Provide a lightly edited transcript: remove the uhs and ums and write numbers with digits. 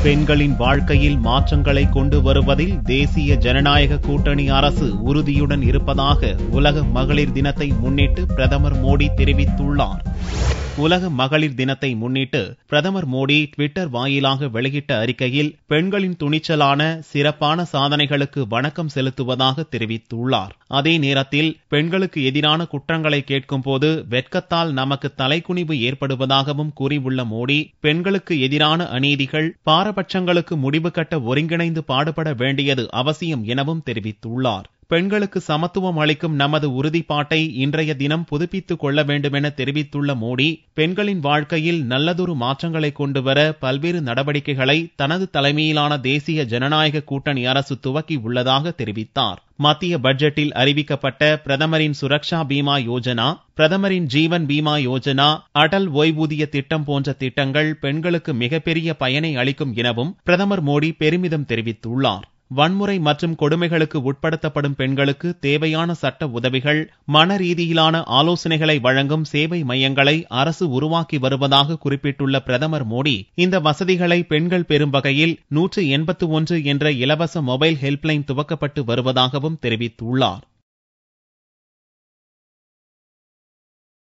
பெண்களின் வாழ்க்கையில் மாற்றங்களை கொண்டு வருவதில் தேசிய ஜனநாயக கூட்டணி அரசு உறுதியுடன் இருப்பதாக உலக மகளிர் தினத்தை முன்னிட்டு பிரதமர் மோடி தெரிவித்துள்ளார். உலக மகளிர் தினத்தை முன்னிட்டு பிரதமர் மோடி ட்விட்டர் வாயிலாக வெளியிட்ட அறிக்கையில் பெண்களின் துணிச்சலான சிறப்பான சாதனைகளுக்கு வணக்கம் செலுத்துவதாக தெரிவித்துள்ளார். அதே நேரத்தில் பெண்களுக்கு எதிரான குற்றங்களை கேட்கும் போது வெட்கத்தால் நமக்கு தலைக்குனிவு ஏற்படுவதாகவும் கூறியுள்ள மோடி, பெண்களுக்கு எதிரான அநீதிகள், பாரபட்சங்களுக்கு முடிவு கட்ட ஒருங்கிணைந்து பாடுபட வேண்டியது அவசியம் எனவும் தெரிவித்துள்ளார். பெண்களுக்கு சமத்துவம் அளிக்கும் நமது உறுதிப்பாட்டை இன்றைய தினம் புதுப்பித்துக் கொள்ள வேண்டும் என தெரிவித்துள்ள மோடி, பெண்களின் வாழ்க்கையில் நல்லதொரு மாற்றங்களை கொண்டுவர பல்வேறு நடவடிக்கைகளை தனது தலைமையிலான தேசிய ஜனநாயக கூட்டணி அரசு துவக்கி உள்ளதாக தெரிவித்தார். மத்திய பட்ஜெட்டில் அறிவிக்கப்பட்ட பிரதமரின் சுரக்ஷா பீமா யோஜனா, பிரதமரின் ஜீவன் பீமா யோஜனா, அடல் ஓய்வூதிய திட்டம் போன்ற திட்டங்கள் பெண்களுக்கு மிகப்பெரிய பயனை அளிக்கும் எனவும் பிரதமர் மோடி பெருமிதம் தெரிவித்துள்ளார். வன்முறை மற்றும் கொடுமைகளுக்கு உட்படுத்தப்படும் பெண்களுக்கு தேவையான சட்ட உதவிகள், மன ரீதியிலான ஆலோசனைகளை வழங்கும் சேவை மையங்களை அரசு உருவாக்கி வருவதாக குறிப்பிட்டுள்ள பிரதமர் மோடி, இந்த வசதிகளை பெண்கள் பெறும் வகையில் 181 என்ற இலவச மொபைல் ஹெல்ப்லைன் துவக்கப்பட்டு வருவதாகவும் தெரிவித்துள்ளார்.